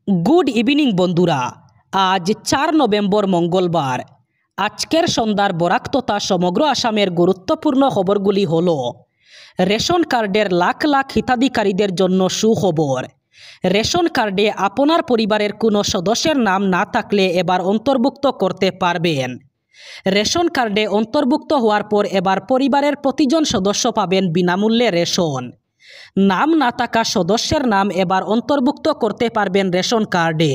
Good evening বন্ধুরা। আজ 4 November মঙ্গলবার। আজকের সন্ধ্যার বরাক তথা সমগ্র আসামের গুরুত্বপূর্ণ খবরগুলি হল: রেশন কার্ডের লাখ লাখ হিতাধিকারীদের জন্য সুখবর। রেশন কার্ডে আপনার পরিবারের কোনো সদস্যের নাম না থাকলে এবার অন্তর্ভুক্ত করতে পারবেন। রেশন কার্ডে অন্তর্ভুক্ত হওয়ার পর এবার পরিবারের প্রতিজন সদস্য পাবেন বিনামূল্যে রেশন। নাম না থাকা সদস্যের নাম এবার অন্তর্ভুক্ত করতে পারবেন রেশন কার্ডে,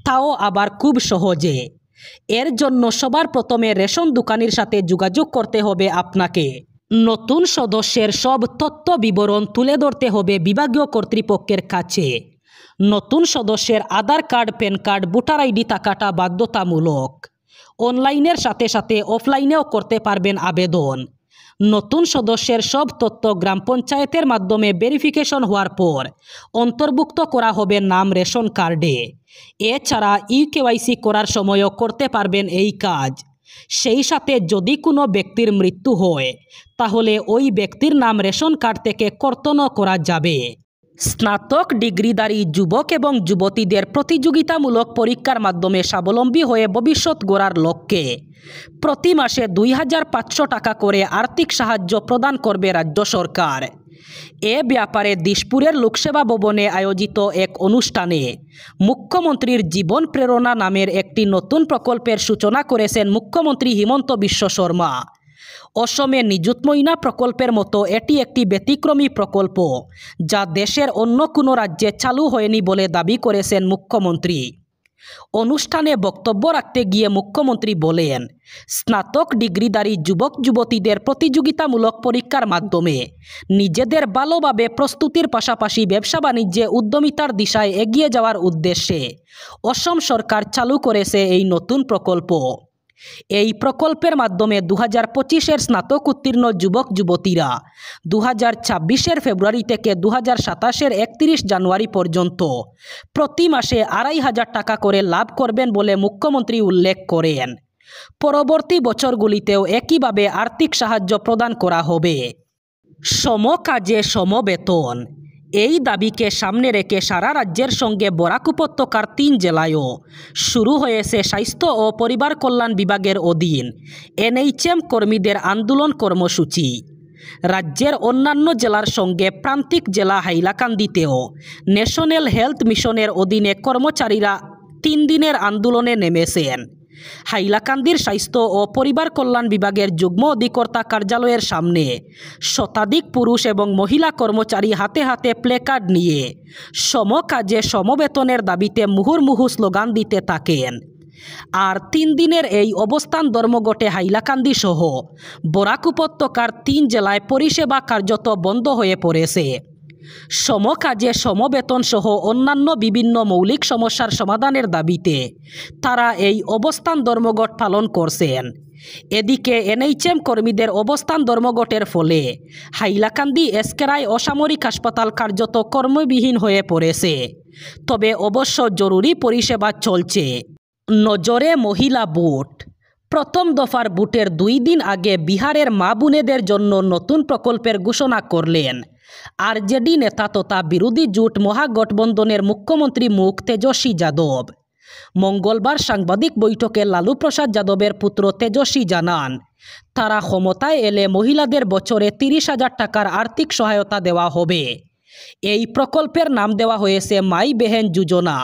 তাও আবার খুব সহজে। এর জন্য সবার প্রথমে রেশন দোকানির সাথে যোগাযোগ করতে হবে আপনাকে। নতুন সদস্যের সব তথ্য বিবরণ তুলে ধরতে হবে বিভাগীয় কর্তৃপক্ষের কাছে। নতুন সদস্যের Aadhaar card, PAN card, voter ID থাকাটা বাধ্যতামূলক। অনলাইনের সাথে সাথে অফলাইনেও করতে পারবেন আবেদন। নতুন সদস্যের সব তথ্য গ্রাম পঞ্চায়েতের মাধ্যমে ভেরিফিকেশন হওয়ার পর অন্তর্ভুক্ত করা হবে নাম রেশন কার্ডে। এছাড়া ইউকেওয়াইসি করার সময়ও করতে পারবেন এই কাজ। সেই সাথে যদি কোনো ব্যক্তির মৃত্যু হয় তাহলে ওই ব্যক্তির নাম রেশন কার্ড থেকে কর্তন করা যাবে। স্নাতক ডিগ্রিধারী যুবক এবং যুবতীদের প্রতিযোগিতামূলক পরীক্ষার মাধ্যমে স্বাবলম্বী হয়ে ভবিষ্যৎ গড়ার লক্ষ্যে প্রতি মাসে 2500 টাকা করে আর্থিক সাহায্য প্রদান করবে রাজ্য সরকার। এ ব্যাপারে দিশপুরের লোকসেবা ভবনে আয়োজিত এক অনুষ্ঠানে মুখ্যমন্ত্রীর জীবন প্রেরণা নামের একটি নতুন প্রকল্পের সূচনা করেছেন মুখ্যমন্ত্রী হিমন্ত বিশ্ব শর্মা। অসমে নিযুত ময়না প্রকল্পের মতো এটি একটি ব্যতিক্রমী প্রকল্প, যা দেশের অন্য কোনো রাজ্যে চালু হয়নি বলে দাবি করেছেন মুখ্যমন্ত্রী। অনুষ্ঠানে বক্তব্য রাখতে গিয়ে মুখ্যমন্ত্রী বলেন, স্নাতক ডিগ্রিধারী যুবক যুবতীদের প্রতিযোগিতামূলক পরীক্ষার মাধ্যমে নিজেদের ভালোভাবে প্রস্তুতির পাশাপাশি ব্যবসা বাণিজ্যে উদ্যমিতার দিশায় এগিয়ে যাওয়ার উদ্দেশ্যে অসম সরকার চালু করেছে এই নতুন প্রকল্প। এই প্রকল্পের মাধ্যমে 2025-এর স্নাতক উত্তীর্ণ যুবক যুবতীরা 2026-এর ফেব্রুয়ারি থেকে 2027-এর 31 জানুয়ারি পর্যন্ত প্রতি মাসে 2500 টাকা করে লাভ করবেন বলে মুখ্যমন্ত্রী উল্লেখ করেন। পরবর্তী বছরগুলিতেও একইভাবে আর্থিক সাহায্য প্রদান করা হবে। সম কাজে সম বেতন, এই দাবিকে সামনে রেখে সারা রাজ্যের সঙ্গে বরাক উপত্যকার 3 জেলায়ও শুরু হয়েছে স্বাস্থ্য ও পরিবার কল্যাণ বিভাগের অধীন NHM কর্মীদের আন্দোলন কর্মসূচি। রাজ্যের অন্যান্য জেলার সঙ্গে প্রান্তিক জেলা হাইলাকান্দিতেও ন্যাশনাল হেলথ মিশনের অধীনে কর্মচারীরা 3 দিনের আন্দোলনে নেমেছেন। হাইলাকান্দির স্বাস্থ্য ও পরিবার কল্যাণ বিভাগের যুগ্ম অধিকর্তা কার্যালয়ের সামনে শতাধিক পুরুষ এবং মহিলা কর্মচারী হাতে হাতে প্লেকার্ড নিয়ে সম কাজে সমবেতনের দাবিতে মুহুর্মুহু স্লোগান দিতে থাকেন। আর 3 দিনের এই অবস্থান ধর্মঘটে হাইলাকান্দি সহ বরাক উপত্যকার 3 জেলায় পরিষেবা কার্যত বন্ধ হয়ে পড়েছে। সম কাজে সমবেতন সহ অন্যান্য বিভিন্ন মৌলিক সমস্যার সমাধানের দাবিতে তারা এই অবস্থান ধর্মঘট পালন করছেন। এদিকে NHM কর্মীদের অবস্থান ধর্মঘটের ফলে হাইলাকান্দি SK রায় অসামরিক হাসপাতাল কার্যত কর্মবিহীন হয়ে পড়েছে। তবে অবশ্য জরুরি পরিষেবা চলছে। নজরে মহিলা ভোট, প্রথম দফার ভোটের 2 দিন আগে বিহারের মা বোনেদের জন্য নতুন প্রকল্পের ঘোষণা করলেন RJD নেতা তথা বিরোধী জোট মহাগঠবন্ধনের মুখ্যমন্ত্রী মুখ তেজস্বী যাদব। মঙ্গলবার সাংবাদিক বৈঠকে লালু প্রসাদ যাদবের পুত্র তেজস্বী জানান, তারা ক্ষমতায় এলে মহিলাদের বছরে 30,000 টাকার আর্থিক সহায়তা দেওয়া হবে। এই প্রকল্পের নাম দেওয়া হয়েছে মাই বেহেন যোজনা।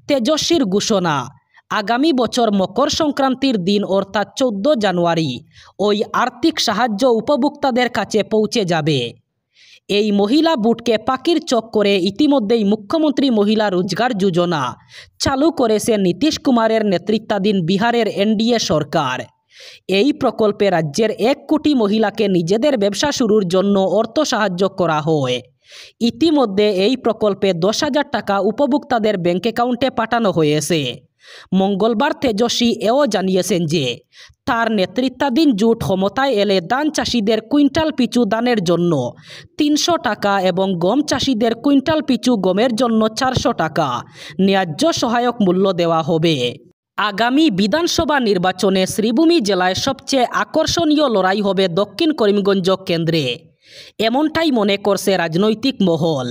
তেজস্বীর ঘোষণা, আগামী বছর মকর সংক্রান্তির দিন অর্থাৎ 14 জানুয়ারি ওই আর্থিক সাহায্য উপভোক্তাদের কাছে পৌঁছে যাবে। এই মহিলা বুটকে পাখির চোখ করে ইতিমধ্যেই মুখ্যমন্ত্রী মহিলা রোজগার যোজনা চালু করেছে নীতিশ কুমারের নেতৃত্বাধীন বিহারের NDA সরকার। এই প্রকল্পে রাজ্যের 1 কোটি মহিলাকে নিজেদের ব্যবসা শুরুর জন্য অর্থ সাহায্য করা হয়। ইতিমধ্যে এই প্রকল্পে 10,000 টাকা উপভোক্তাদের ব্যাংক অ্যাকাউন্টে পাঠানো হয়েছে। মঙ্গলবার তেজস্বী এও জানিয়েছেন যে তার নেতৃত্বাধীন জোট ক্ষমতায় এলে ধান চাষিদের কুইন্টাল পিছু ধানের জন্য 300 টাকা এবং গম চাষিদের কুইন্টাল পিছু গমের জন্য 400 টাকা ন্যায্য সহায়ক মূল্য দেওয়া হবে। আগামী বিধানসভা নির্বাচনে শ্রীভূমি জেলায় সবচেয়ে আকর্ষণীয় লড়াই হবে দক্ষিণ করিমগঞ্জ কেন্দ্রে, এমনটাই মনে করছে রাজনৈতিক মহল।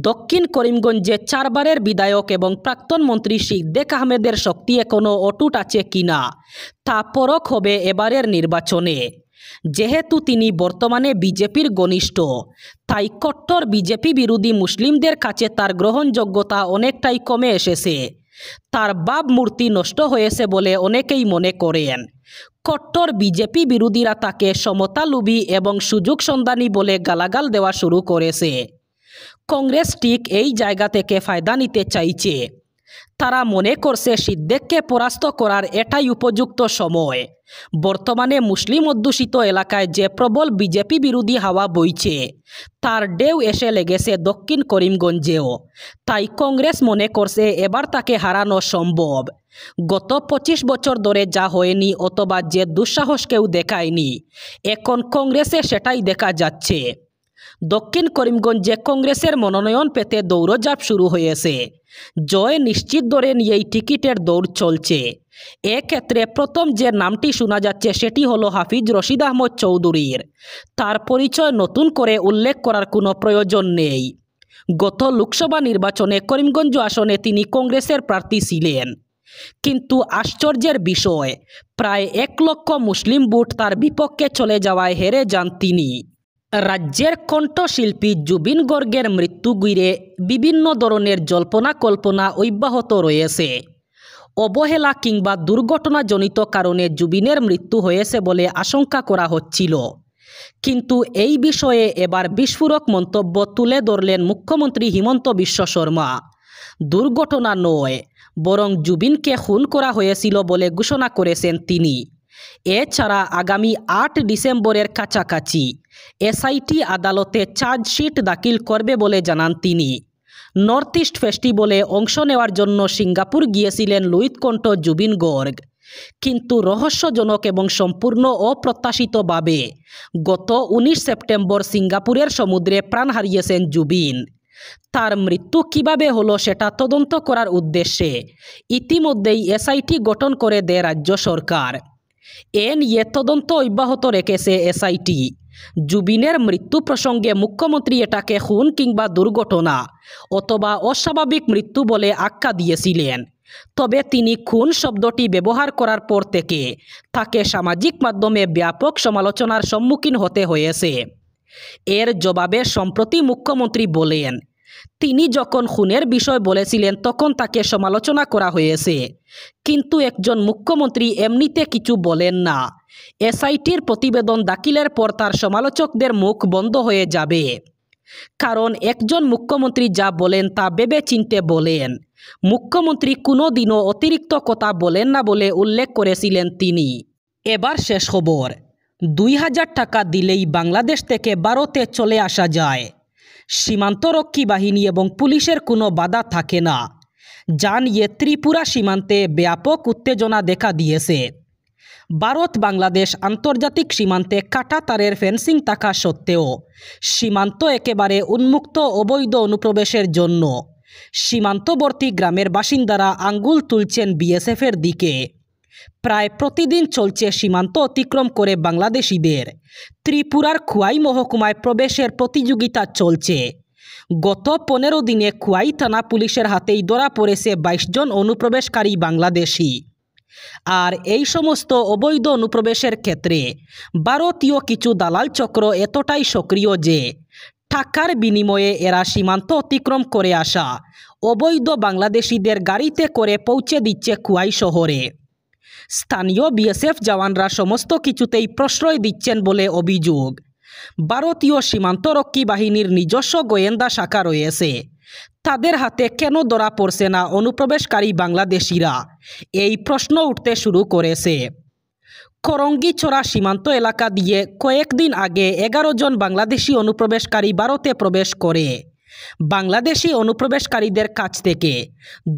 দক্ষিণ করিমগঞ্জে 4 বারের বিধায়ক এবং প্রাক্তন মন্ত্রী সিদ্দিক আহমেদের শক্তি এখনও অটুট আছে কিনা তা পরখ হবে এবারের নির্বাচনে। যেহেতু তিনি বর্তমানে বিজেপির ঘনিষ্ঠ, তাই কট্টর বিজেপি বিরোধী মুসলিমদের কাছে তার গ্রহণযোগ্যতা অনেকটাই কমে এসেছে। তার ভাবমূর্তি নষ্ট হয়েছে বলে অনেকেই মনে করেন। কট্টর বিজেপি বিরোধীরা তাকে সমতালোভী এবং সুযোগ সন্ধানী বলে গালাগাল দেওয়া শুরু করেছে। কংগ্রেস ঠিক এই জায়গা থেকে ফায়দা নিতে চাইছে। তারা মনে করছে সিদ্দিককে পরাস্ত করার এটাই উপযুক্ত সময়। বর্তমানে মুসলিম অধ্যুষিত এলাকায় যে প্রবল বিজেপি বিরোধী হাওয়া বইছে, তার ঢেউ এসে লেগেছে দক্ষিণ করিমগঞ্জেও। তাই কংগ্রেস মনে করছে এবার তাকে হারানো সম্ভব। গত 25 বছর ধরে যা হয়নি অথবা যে দুঃসাহস কেউ দেখায়নি, এখন কংগ্রেসে সেটাই দেখা যাচ্ছে। দক্ষিণ করিমগঞ্জে কংগ্রেসের মনোনয়ন পেতে দৌড়ঝাঁপ শুরু হয়েছে। জয় নিশ্চিত ধরে নিয়েই টিকিটের দৌড় চলছে। এক্ষেত্রে প্রথম যে নামটি শোনা যাচ্ছে সেটি হলো হাফিজ রশিদ আহমদ চৌধুরীর। তার পরিচয় নতুন করে উল্লেখ করার কোনো প্রয়োজন নেই। গত লোকসভা নির্বাচনে করিমগঞ্জ আসনে তিনি কংগ্রেসের প্রার্থী ছিলেন, কিন্তু আশ্চর্যের বিষয়, প্রায় 1 লক্ষ মুসলিম ভোট তার বিপক্ষে চলে যাওয়ায় হেরে যান তিনি। রাজ্যের কণ্ঠশিল্পী জুবিন গর্গের মৃত্যু ঘিরে বিভিন্ন ধরনের জল্পনা কল্পনা অব্যাহত রয়েছে। অবহেলা কিংবা দুর্ঘটনাজনিত কারণে জুবিনের মৃত্যু হয়েছে বলে আশঙ্কা করা হচ্ছিল, কিন্তু এই বিষয়ে এবার বিস্ফোরক মন্তব্য তুলে ধরলেন মুখ্যমন্ত্রী হিমন্ত বিশ্ব শর্মা। দুর্ঘটনা নয়, বরং জুবিনকে খুন করা হয়েছিল বলে ঘোষণা করেছেন তিনি। এছাড়া আগামী 8 ডিসেম্বরের কাছাকাছি এসআইটি আদালতে চার্জশিট দাখিল করবে বলে জানান তিনি। নর্থ ইস্ট ফেস্টিভ্যালে অংশ নেওয়ার জন্য সিঙ্গাপুর গিয়েছিলেন লুইতকণ্ঠ জুবিন গর্গ, কিন্তু রহস্যজনক এবং সম্পূর্ণ অপ্রত্যাশিতভাবে গত 19 সেপ্টেম্বর সিঙ্গাপুরের সমুদ্রে প্রাণ হারিয়েছেন জুবিন। তার মৃত্যু কিভাবে হলো সেটা তদন্ত করার উদ্দেশ্যে ইতিমধ্যেই এসআইটি গঠন করে দেয় রাজ্য সরকার। এ নিয়ে তদন্ত অব্যাহত রেখেছে এসআইটি। জুবিনের মৃত্যু প্রসঙ্গে মুখ্যমন্ত্রী এটাকে খুন কিংবা দুর্ঘটনা অথবা অস্বাভাবিক মৃত্যু বলে আখ্যা দিয়েছিলেন। তবে তিনি খুন শব্দটি ব্যবহার করার পর থেকে তাকে সামাজিক মাধ্যমে ব্যাপক সমালোচনার সম্মুখীন হতে হয়েছে। এর জবাবে সম্প্রতি মুখ্যমন্ত্রী বলেন, তিনি যখন খুনের বিষয় বলেছিলেন তখন তাকে সমালোচনা করা হয়েছে, কিন্তু একজন মুখ্যমন্ত্রী এমনিতে কিছু বলেন না। এসআইটির প্রতিবেদন দাখিলের পর তার সমালোচকদের মুখ বন্ধ হয়ে যাবে, কারণ একজন মুখ্যমন্ত্রী যা বলেন তা ভেবে চিনতে বলেন। মুখ্যমন্ত্রী কোনো দিনও অতিরিক্ত কথা বলেন না বলে উল্লেখ করেছিলেন তিনি। এবার শেষ খবর, 2000 টাকা দিলেই বাংলাদেশ থেকে ভারতে চলে আসা যায়। সীমান্তরক্ষী বাহিনী এবং পুলিশের কোনো বাধা থাকে না, যা নিয়ে ত্রিপুরা সীমান্তে ব্যাপক উত্তেজনা দেখা দিয়েছে। ভারত বাংলাদেশ আন্তর্জাতিক সীমান্তে কাটা তারের ফেন্সিং থাকা সত্ত্বেও সীমান্ত একেবারে উন্মুক্ত অবৈধ অনুপ্রবেশের জন্য সীমান্তবর্তী গ্রামের বাসিন্দারা আঙ্গুল তুলছেন বিএসএফের দিকে। প্রায় প্রতিদিন চলছে সীমান্ত অতিক্রম করে বাংলাদেশিদের ত্রিপুরার খোয়াই মহকুমায় প্রবেশের প্রতিযোগিতা চলছে। গত 15 দিনে খোয়াই থানা পুলিশের হাতেই ধরা পড়েছে 22 জন অনুপ্রবেশকারী বাংলাদেশি। আর এই সমস্ত অবৈধ অনুপ্রবেশের ক্ষেত্রে ভারতীয় কিছু দালাল চক্র এতটাই সক্রিয় যে টাকার বিনিময়ে এরা সীমান্ত অতিক্রম করে আসা অবৈধ বাংলাদেশিদের গাড়িতে করে পৌঁছে দিচ্ছে খোয়াই শহরে। স্থানীয় বিএসএফ জওয়ানরা সমস্ত কিছুতেই প্রশ্রয় দিচ্ছেন বলে অভিযোগ। ভারতীয় সীমান্তরক্ষী বাহিনীর নিজস্ব গোয়েন্দা শাখা রয়েছে, তাদের হাতে কেন ধরা পড়ছে না অনুপ্রবেশকারী বাংলাদেশিরা, এই প্রশ্ন উঠতে শুরু করেছে। করঙ্গিছড়া সীমান্ত এলাকা দিয়ে কয়েকদিন আগে 11 জন বাংলাদেশি অনুপ্রবেশকারী ভারতে প্রবেশ করে বাংলাদেশি অনুপ্রবেশকারীদের কাছ থেকে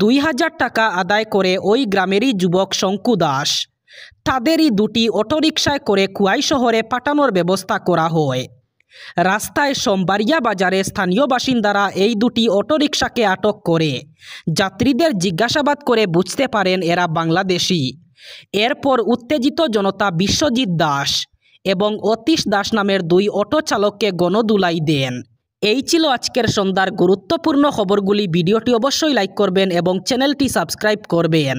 2000 টাকা আদায় করে ওই গ্রামেরই যুবক শঙ্কু দাস। তাদেরই 2টি অটোরিকশায় করে খোয়াই শহরে পাঠানোর ব্যবস্থা করা হয়। রাস্তায় সোমবারিয়া বাজারে স্থানীয় বাসিন্দারা এই 2টি অটোরিকশাকে আটক করে যাত্রীদের জিজ্ঞাসাবাদ করে বুঝতে পারেন এরা বাংলাদেশি। এরপর উত্তেজিত জনতা বিশ্বজিৎ দাস এবং অতীশ দাস নামের 2 অটো চালককে গণধুলাই দেন। এই ছিল আজকের সন্ধ্যার গুরুত্বপূর্ণ খবরগুলি। ভিডিওটি অবশ্যই লাইক করবেন এবং চ্যানেলটি সাবস্ক্রাইব করবেন।